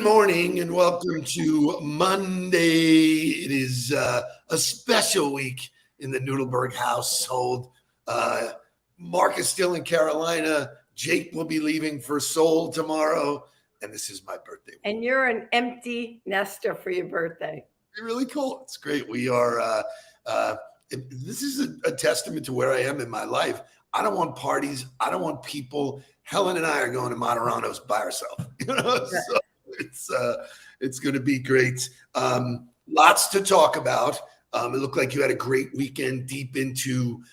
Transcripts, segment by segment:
morning and welcome to Monday. It is a special week in the Nudelberg household. Mark is still in Carolina. Jake will be leaving for Seoul tomorrow. And this is my birthday week. And you're an empty nester for your birthday. It's really cool. It's great. We are, this is a testament to where I am in my life. I don't want parties. I don't want people. Helen and I are going to Moderanos by ourselves. So it's going to be great. Lots to talk about. It looked like you had a great weekend deep into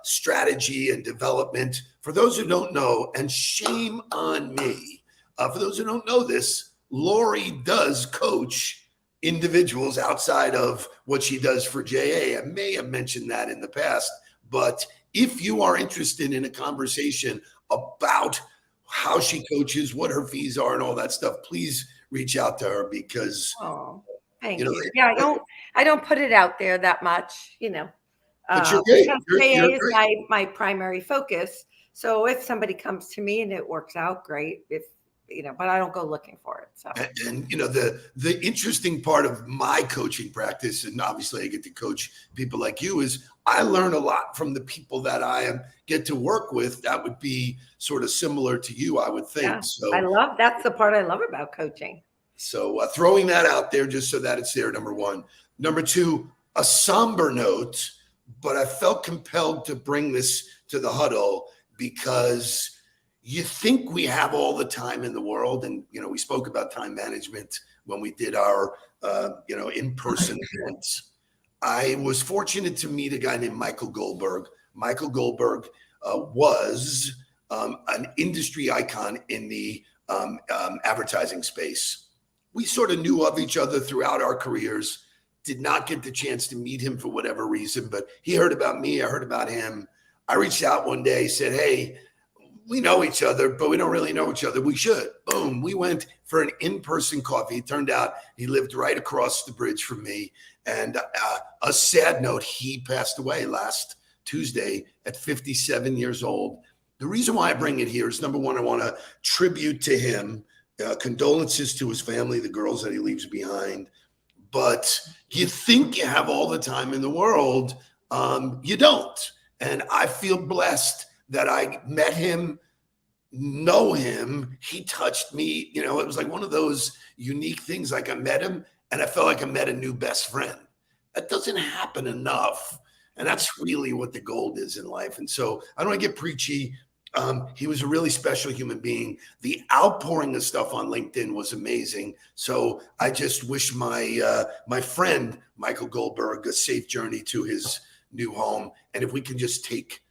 strategy and development. For those who don't know, and shame on me, for those who don't know this, Lori does coach individuals outside of what she does for JA. I may have mentioned that in the past, but if you are interested in a conversation about how she coaches, what her fees are and all that stuff, please reach out to her because thank you. Yeah, I don't put it out there that much, But you're great. JA is my primary focus. So if somebody comes to me and it works out, great. If but I don't go looking for it. So and the interesting part of my coaching practice, and obviously I get to coach people like you, is I learn a lot from the people that I get to work with. That would be sort of similar to you, I would think. Yeah, so that's the part I love about coaching. So throwing that out there just so that it's there, number one. Number two, a somber note, but I felt compelled to bring this to the huddle because you think we have all the time in the world. And, we spoke about time management when we did our, in-person events. I was fortunate to meet a guy named Michael Goldberg. Michael Goldberg was an industry icon in the advertising space. We sort of knew of each other throughout our careers, did not get the chance to meet him for whatever reason, but he heard about me, I heard about him. I reached out one day, said, hey, we know each other, but we don't really know each other. We should. Boom. We went for an in-person coffee. It turned out he lived right across the bridge from me. And a sad note, he passed away last Tuesday at 57 years old. The reason why I bring it here is, number one, I want to tribute to him, condolences to his family, the girls that he leaves behind. But you think you have all the time in the world. You don't. And I feel blessed that I met him, know him. He touched me. It was like one of those unique things. Like I met him and I felt like I met a new best friend. That doesn't happen enough. And that's really what the gold is in life. And so I don't want to get preachy. He was a really special human being. The outpouring of stuff on LinkedIn was amazing. So I just wish my friend, Michael Goldberg, a safe journey to his new home. And if we can just take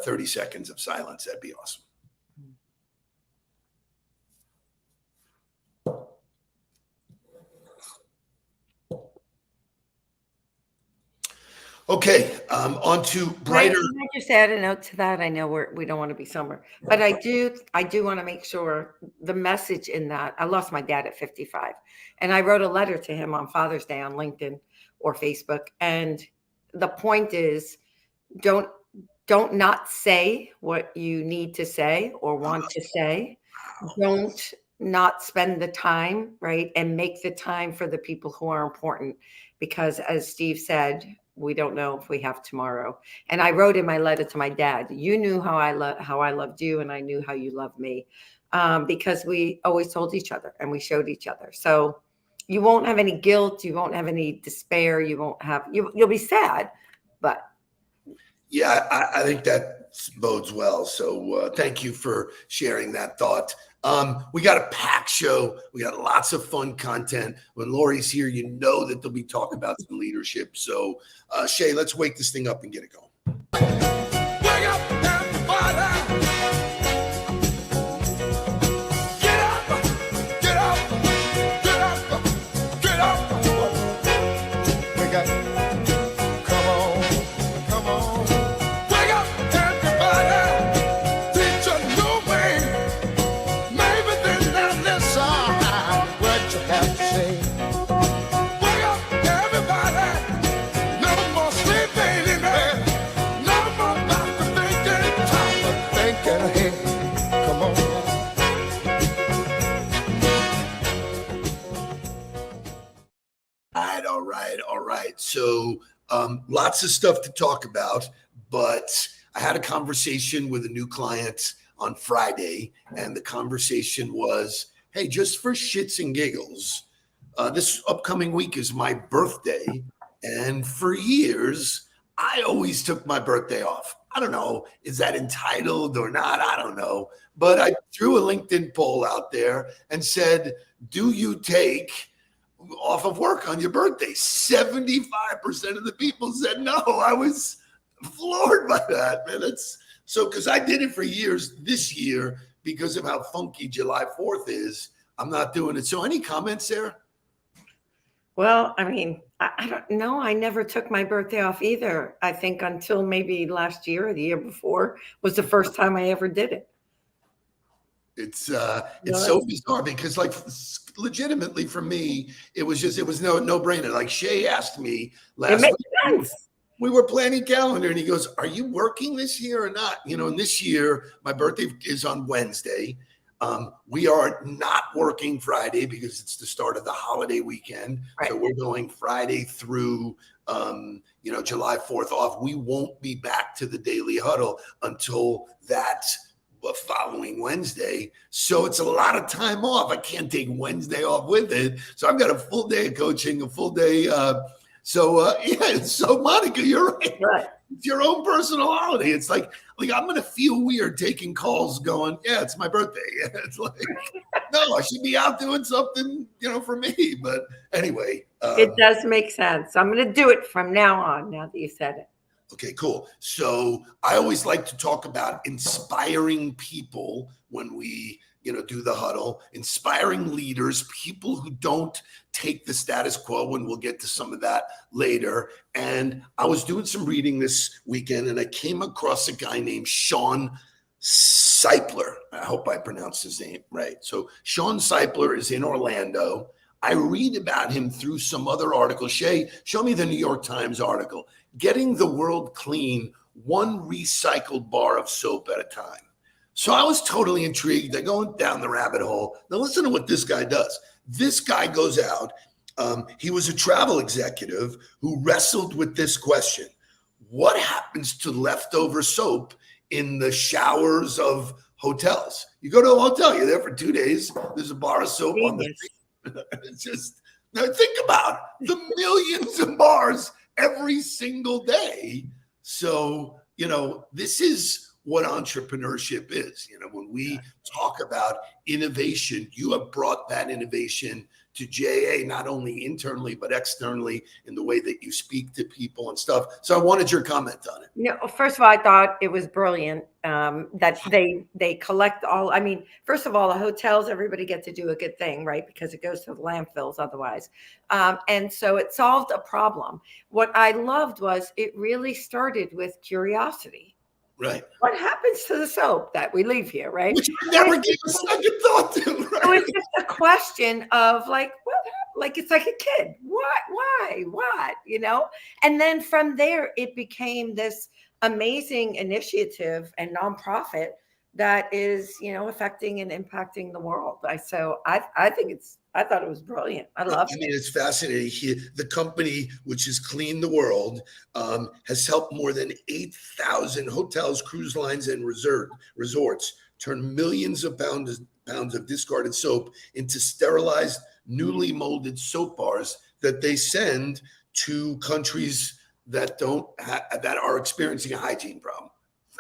30 seconds of silence, that'd be awesome. Okay, on to brighter. Can I just add a note to that? I know we don't want to be somber, but I do want to make sure the message in that. I lost my dad at 55, and I wrote a letter to him on Father's Day on LinkedIn or Facebook, and the point is, don't not say what you need to say or want to say. Don't not spend the time, right? And make the time for the people who are important, because as Steve said, we don't know if we have tomorrow. And I wrote in my letter to my dad, you knew how I loved you, and I knew how you loved me, because we always told each other and we showed each other. So you won't have any guilt. You won't have any despair. You'll be sad, but. Yeah, I think that bodes well. So thank you for sharing that thought. We got a packed show. We got lots of fun content. When Lori's here, you know that there'll be talk about some leadership. So Shay, let's wake this thing up and get it going. Wake up, everybody. Get up, get up, get up, get up. We got, come on. Wake up, everybody. Teach a new way. Maybe then they'll listen what you have to say. Wake up, everybody. No more sleeping in bed. No more right. So lots of stuff to talk about, but I had a conversation with a new client on Friday, and the conversation was, hey, just for shits and giggles, this upcoming week is my birthday. And for years, I always took my birthday off. I don't know, is that entitled or not? I don't know. But I threw a LinkedIn poll out there and said, do you take off of work on your birthday? 75% of the people said no. I was floored by that, man. That's so, because I did it for years. This year, because of how funky July 4th is, I'm not doing it. So any comments there? Well, I mean, I don't know. I never took my birthday off either. I think until maybe last year or the year before was the first time I ever did it. It's so bizarre because, like, legitimately for me, it was no brainer. Like Shay asked me last It week, makes sense. we were planning calendar, and he goes, "Are you working this year or not?" And this year my birthday is on Wednesday. We are not working Friday because it's the start of the holiday weekend. Right. So we're going Friday through, July 4th off. We won't be back to the daily huddle until that following Wednesday. So it's a lot of time off. I can't take Wednesday off with it. So I've got a full day of coaching, a full day. So Monica, you're right. Right. It's your own personal holiday. It's like I'm going to feel weird taking calls going, yeah, it's my birthday. It's like, no, I should be out doing something, for me. But anyway. It does make sense. I'm going to do it from now on, now that you said it. Okay, cool. So I always like to talk about inspiring people when we, do the huddle, inspiring leaders, people who don't take the status quo, and we'll get to some of that later. And I was doing some reading this weekend, and I came across a guy named Sean Seipler. I hope I pronounced his name right. So Sean Seipler is in Orlando. I read about him through some other articles. Shay, show me the New York Times article. Getting the world clean, one recycled bar of soap at a time. So I was totally intrigued. I go down the rabbit hole. Now listen to what this guy does. This guy goes out. He was a travel executive who wrestled with this question. What happens to leftover soap in the showers of hotels? You go to a hotel, you're there for 2 days. There's a bar of soap on the thing. It's just, now think about the millions of bars every single day. So, this is what entrepreneurship is. When we talk about innovation, you have brought that innovation to JA, not only internally, but externally in the way that you speak to people and stuff. So I wanted your comment on it. First of all, I thought it was brilliant that they collect all. I mean, first of all, the hotels, everybody gets to do a good thing, right? Because it goes to the landfills otherwise. And so it solved a problem. What I loved was it really started with curiosity. Right. What happens to the soap that we leave here, right? Which you never gave a second thought to. Right? So it's just a question of what? Like it's like a kid. What? Why? What? And then from there, it became this amazing initiative and nonprofit that is, affecting and impacting the world. I thought it was brilliant. I love it. I mean, it's fascinating. The company, which has cleaned the world, has helped more than 8,000 hotels, cruise lines, and resorts turn millions of pounds of discarded soap into sterilized, newly molded soap bars that they send to countries that that are experiencing a hygiene problem.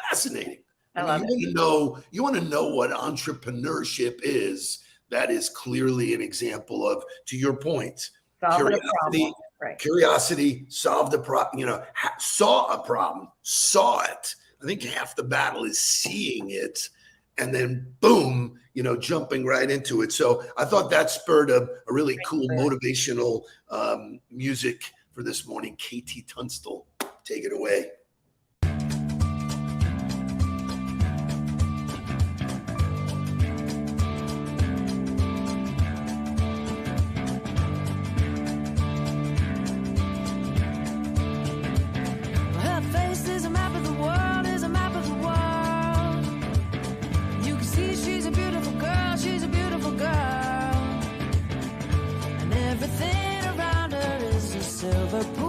Fascinating. I love it. You want to know what entrepreneurship is. That is clearly an example of, to your point, curiosity. Right. Curiosity, solve the problem. Saw a problem, saw it. I think half the battle is seeing it, and then boom, jumping right into it. So I thought that spurred a really cool motivational music for this morning. KT Tunstall, take it away. Everything around her is a silver pool.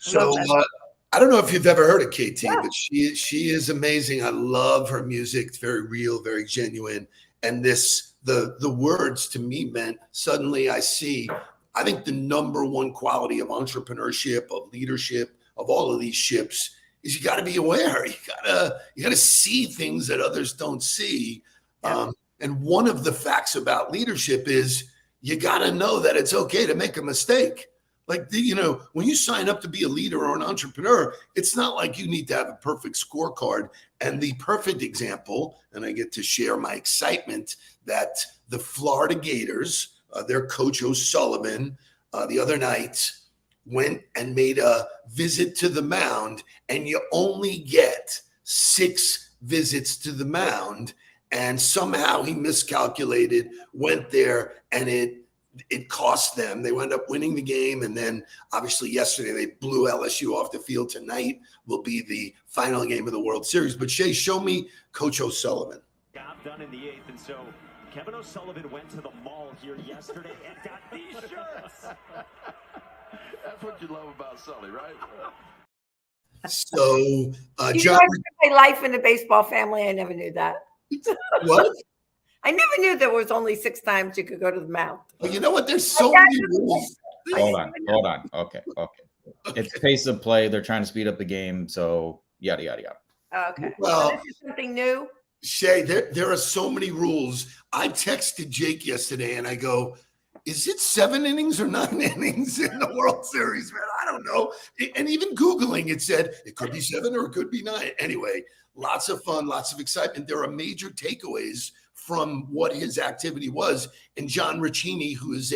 So that. I don't know if you've ever heard of KT, Yeah. but she is amazing. I love her music. It's very real, very genuine. And the words to me meant suddenly I see, I think the number one quality of entrepreneurship, of leadership, of all of these ships is you got to be aware. You gotta see things that others don't see. Yeah. And one of the facts about leadership is you got to know that it's okay to make a mistake. Like, when you sign up to be a leader or an entrepreneur, it's not like you need to have a perfect scorecard. And the perfect example, and I get to share my excitement that the Florida Gators, their coach O'Sullivan, the other night went and made a visit to the mound, and you only get 6 visits to the mound. And somehow he miscalculated, went there, and it cost them. They wound up winning the game. And then obviously yesterday they blew LSU off the field. Tonight will be the final game of the World Series. But Shay, show me Coach O'Sullivan. Got done in the 8th. And so Kevin O'Sullivan went to the mall here yesterday and got these shirts. That's what you love about Sully, right? So John, my life in the baseball family, I never knew that. What? I never knew there was only 6 times you could go to the mound. Well, you know what? There's so many rules. Hold on. Okay. It's pace of play. They're trying to speed up the game. So yada, yada, yada. Okay. Well, so this is something new. Shay, there are so many rules. I texted Jake yesterday and I go, is it 7 innings or 9 innings in the World Series, man? I don't know. And even Googling, it said it could be 7 or it could be 9. Anyway, lots of fun, lots of excitement. There are major takeaways from what his activity was. And John Riccini, who is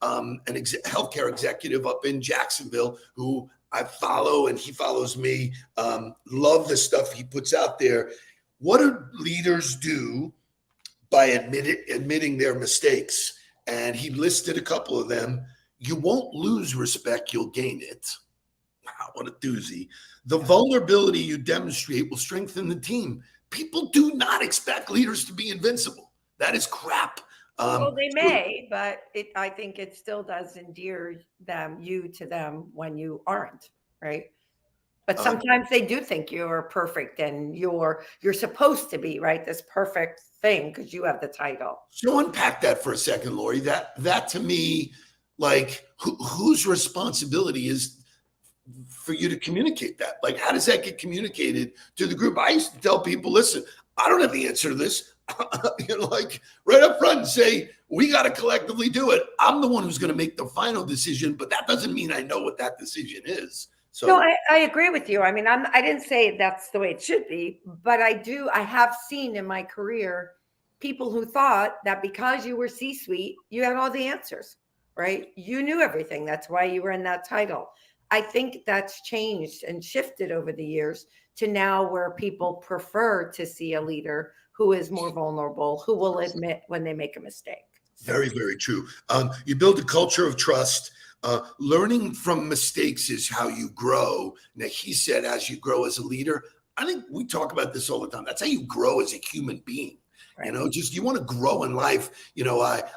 healthcare executive up in Jacksonville, who I follow and he follows me, love the stuff he puts out there. What do leaders do by admitting their mistakes? And he listed a couple of them. You won't lose respect, you'll gain it. Wow, what a doozy. The vulnerability you demonstrate will strengthen the team. People do not expect leaders to be invincible. That is crap. Well, they may, but I think it still does endear you to them when you aren't, right? But sometimes they do think you're perfect and you're supposed to be, right? This perfect thing because you have the title. So unpack that for a second, Lori. That to me, like, whose responsibility is for you to communicate that? Like, how does that get communicated to the group? I used to tell people, listen, I don't have the answer to this. Like right up front and say, we got to collectively do it. I'm the one who's going to make the final decision, but that doesn't mean I know what that decision is. So no, I agree with you. I mean, I didn't say that's the way it should be, but I have seen in my career people who thought that because you were C-suite, you had all the answers, right? You knew everything. That's why you were in that title. I think that's changed and shifted over the years to now where people prefer to see a leader who is more vulnerable, who will admit when they make a mistake. Very, very true. You build a culture of trust. Learning from mistakes is how you grow. Now, he said, as you grow as a leader, I think we talk about this all the time. That's how you grow as a human being. Right. You want to grow in life.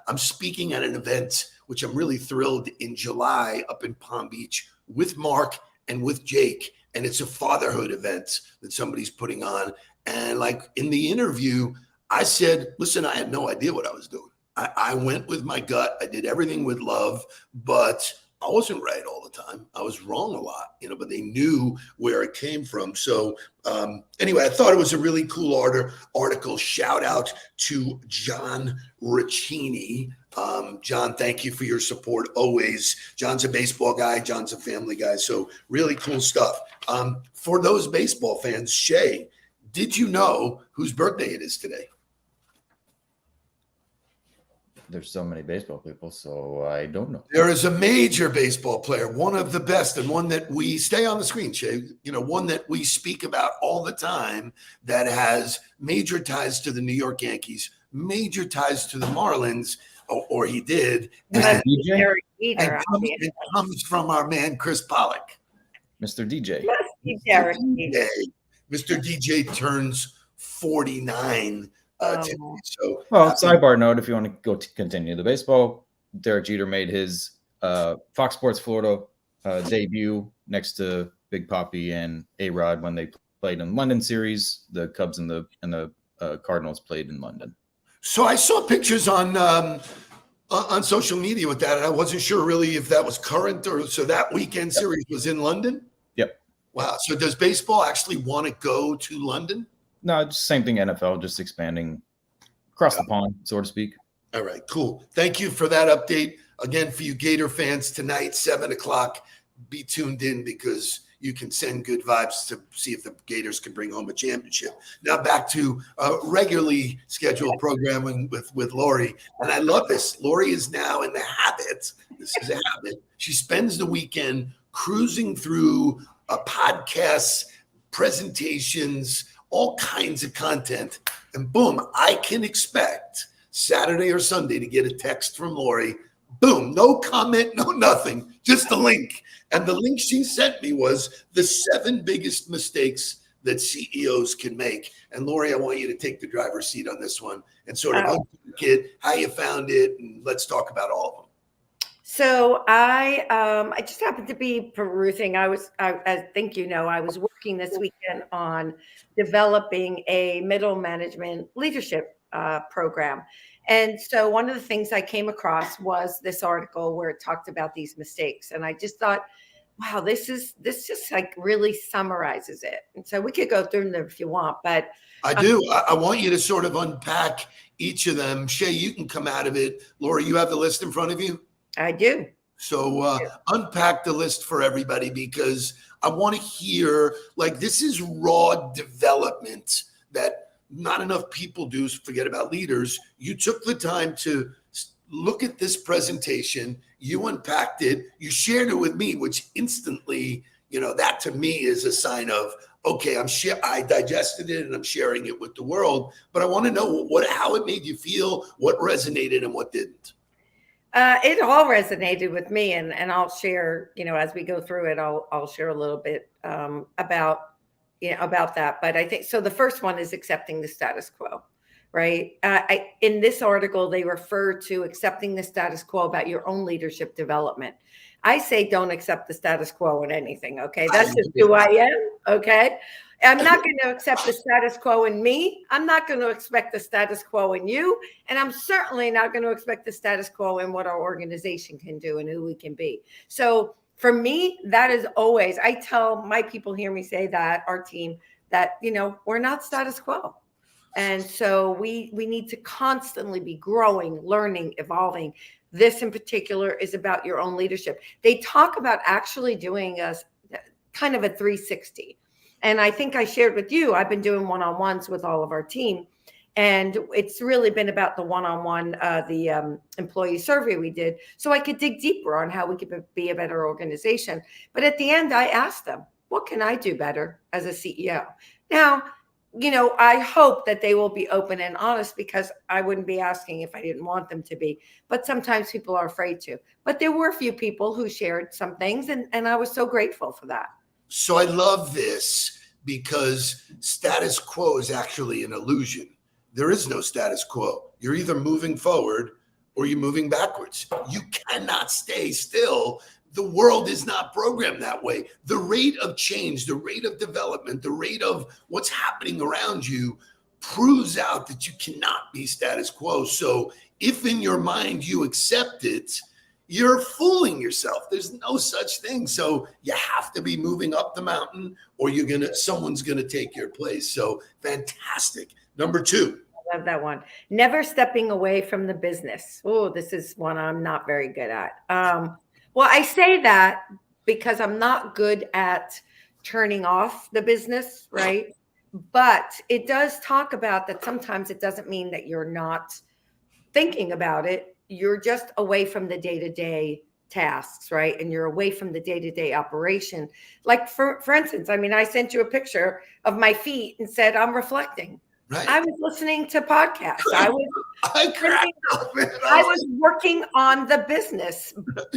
I'm speaking at an event, which I'm really thrilled in July up in Palm Beach with Mark and with Jake. And it's a fatherhood event that somebody's putting on. And like in the interview, I said, listen, I had no idea what I was doing. I went with my gut. I did everything with love, but I wasn't right all the time. I was wrong a lot, but they knew where it came from. So anyway, I thought it was a really cool article. Shout out to John Riccini. John, thank you for your support always. John's a baseball guy. John's a family guy. So really cool stuff. For those baseball fans, Shay, did you know whose birthday it is today? There's so many baseball people, so I don't know. There is a major baseball player, one of the best, and one that we stay on the screen, Shay, one that we speak about all the time that has major ties to the New York Yankees, major ties to the Marlins, or he did. Mr. DJ? It comes from our man, Chris Pollock. Mr. DJ. Mr. DJ turns 49 today. So, sidebar note, if you want to go to continue the baseball, Derek Jeter made his Fox Sports Florida debut next to Big Poppy and A-Rod when they played in London series. The Cubs and the Cardinals played in London. So I saw pictures on social media with that, and I wasn't sure really if that was current or so that weekend series was in London. Yep. Wow. So does baseball actually want to go to London? No, it's same thing. NFL just expanding across the pond, so to speak. All right, cool. Thank you for that update. Again, for you Gator fans tonight, 7:00, be tuned in because you can send good vibes to see if the Gators can bring home a championship. Now back to regularly scheduled programming with Lori. And I love this. Lori is now in the habit. This is a habit. She spends the weekend cruising through podcasts, presentations, all kinds of content. And boom, I can expect Saturday or Sunday to get a text from Lori. Boom, no comment, no nothing, just a link. And the link she sent me was the 7 biggest mistakes that CEOs can make. And Lori, I want you to take the driver's seat on this one and sort of unpack it, how you found it, and let's talk about all of them. So I just happened to be perusing. I think I was working this weekend on developing a middle management leadership program. And so one of the things I came across was this article where it talked about these mistakes. And I just thought, wow, this just like really summarizes it. And so we could go through them if you want, but I do. I want you to sort of unpack each of them. Shay, you can come out of it. Lori, you have the list in front of you? I do. So unpack the list for everybody because I want to hear, like, this is raw development that not enough people do. Forget about leaders. You took the time to look at this presentation. You unpacked it. You shared it with me, which instantly, that to me is a sign of, okay, I digested it and I'm sharing it with the world. But I want to know how it made you feel, what resonated and what didn't. It all resonated with me, and I'll share, as we go through it, I'll share a little bit about that. But I think so. The first one is accepting the status quo, right? In this article, they refer to accepting the status quo about your own leadership development. I say don't accept the status quo in anything. Okay, that's just who I am. Okay. I'm not going to accept the status quo in me. I'm not going to expect the status quo in you. And I'm certainly not going to expect the status quo in what our organization can do and who we can be. So for me, that is always, I tell my people, hear me say that, our team, that, we're not status quo. And so we need to constantly be growing, learning, evolving. This in particular is about your own leadership. They talk about actually doing a kind of a 360. And I think I shared with you, I've been doing one-on-ones with all of our team. And it's really been about the one-on-one, the employee survey we did. So I could dig deeper on how we could be a better organization. But at the end, I asked them, what can I do better as a CEO? Now, I hope that they will be open and honest because I wouldn't be asking if I didn't want them to be. But sometimes people are afraid to. But there were a few people who shared some things, and I was so grateful for that. So I love this because status quo is actually an illusion. There is no status quo. You're either moving forward or you're moving backwards. You cannot stay still. The world is not programmed that way. The rate of change, the rate of development, the rate of what's happening around you proves out that you cannot be status quo. So if in your mind you accept it, you're fooling yourself. There's no such thing. So you have to be moving up the mountain or someone's going to take your place. So fantastic. Number 2. I love that one. Never stepping away from the business. Oh, this is one I'm not very good at. Well, I say that because I'm not good at turning off the business, right? But it does talk about that sometimes it doesn't mean that you're not thinking about it. You're just away from the day-to-day tasks, right? And you're away from the day-to-day operation. Like for instance, I sent you a picture of my feet and said, I'm reflecting. Right. I was listening to podcasts. I was was working on the business.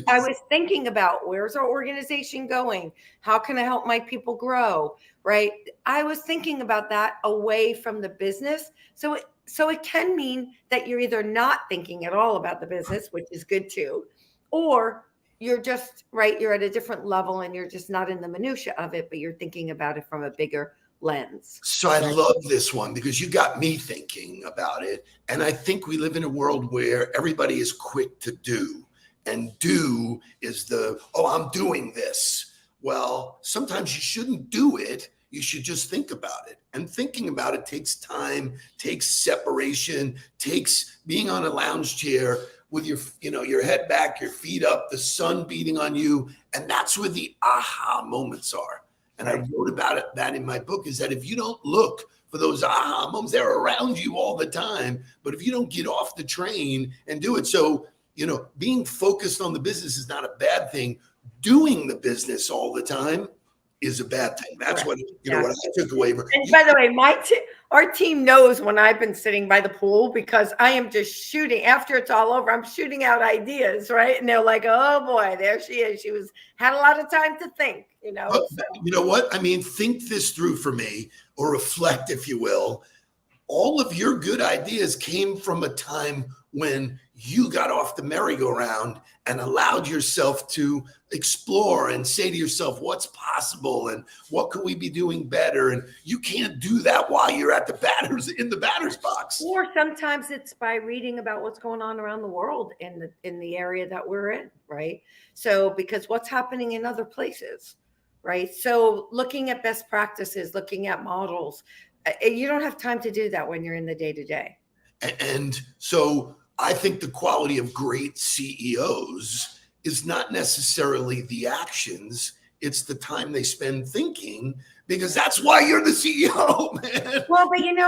I was thinking about where's our organization going? How can I help my people grow? Right. I was thinking about that away from the business. So it can mean that you're either not thinking at all about the business, which is good too, or you're just right. You're at a different level and you're just not in the minutia of it, but you're thinking about it from a bigger lens. So I love this one because you got me thinking about it. And I think we live in a world where everybody is quick to do, and do is I'm doing this. Well, sometimes you shouldn't do it. You should just think about it. And thinking about it takes time, takes separation, takes being on a lounge chair with your head back, your feet up, the sun beating on you. And that's where the aha moments are. And I wrote about that in my book, is that if you don't look for those aha moments, they're around you all the time. But if you don't get off the train and do it, so, being focused on the business is not a bad thing. Doing the business all the time is a bad thing. That's what what I took away. And by the way, our team knows when I've been sitting by the pool, because I am just shooting. After it's all over, I'm shooting out ideas, right? And they're like, "Oh boy, there she is. She had a lot of time to think." So. You know what? I mean, think this through for me, or reflect, if you will. All of your good ideas came from a time when you got off the merry-go-round and allowed yourself to explore and say to yourself, what's possible and what could we be doing better? And you can't do that while you're at in the batter's box. Or sometimes it's by reading about what's going on around the world in the area that we're in, right? So because what's happening in other places, right? So looking at best practices, looking at models, you don't have time to do that when you're in the day-to-day. And so I think the quality of great CEOs is not necessarily the actions, it's the time they spend thinking, because that's why you're the CEO, man. Well, but and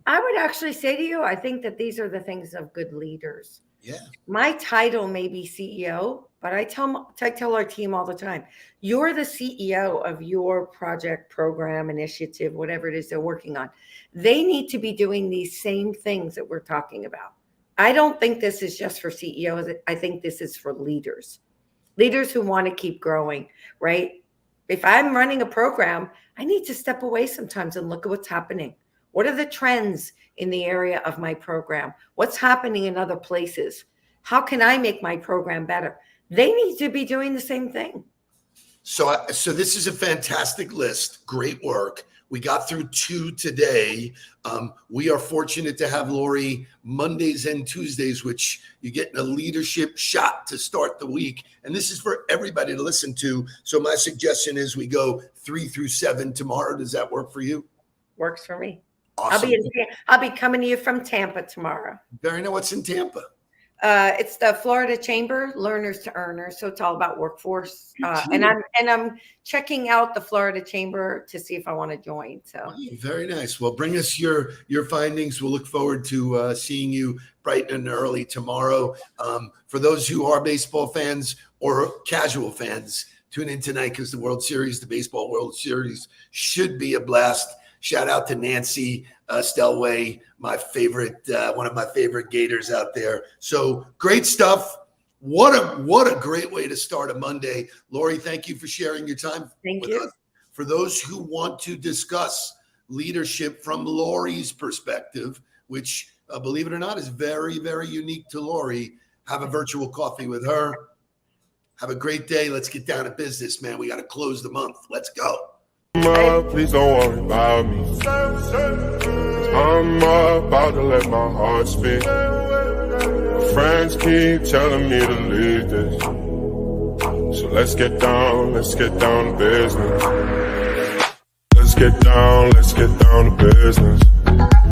I would actually say to you, I think that these are the things of good leaders. Yeah. My title may be CEO, but I tell our team all the time, you're the CEO of your project, program, initiative, whatever it is they're working on. They need to be doing these same things that we're talking about. I don't think this is just for CEOs. I think this is for leaders who want to keep growing, right? If I'm running a program, I need to step away sometimes and look at what's happening. What are the trends in the area of my program? What's happening in other places? How can I make my program better? They need to be doing the same thing. So this is a fantastic list. Great work. We got through 2 today. We are fortunate to have Lori Mondays and Tuesdays, which you get a leadership shot to start the week. And this is for everybody to listen to. So my suggestion is we go 3 through 7 tomorrow. Does that work for you? Works for me. Awesome. I'll be coming to you from Tampa tomorrow. Very nice. What's in Tampa? It's the Florida Chamber, Learners to Earners. So it's all about workforce. And I'm checking out the Florida Chamber to see if I want to join. So very nice. Well, bring us your findings. We'll look forward to seeing you bright and early tomorrow. For those who are baseball fans or casual fans, tune in tonight because the Baseball World Series should be a blast. Shout out to Nancy Stelway, my favorite, one of my favorite Gators out there. So great stuff. What a great way to start a Monday. Lori, thank you for sharing your time with us. For those who want to discuss leadership from Lori's perspective, which, believe it or not, is very, very unique to Lori, have a virtual coffee with her. Have a great day. Let's get down to business, man. We got to close the month. Let's go. Please don't worry about me. I'm about to let my heart speak. My friends keep telling me to leave this. So let's get down to business. Let's get down to business.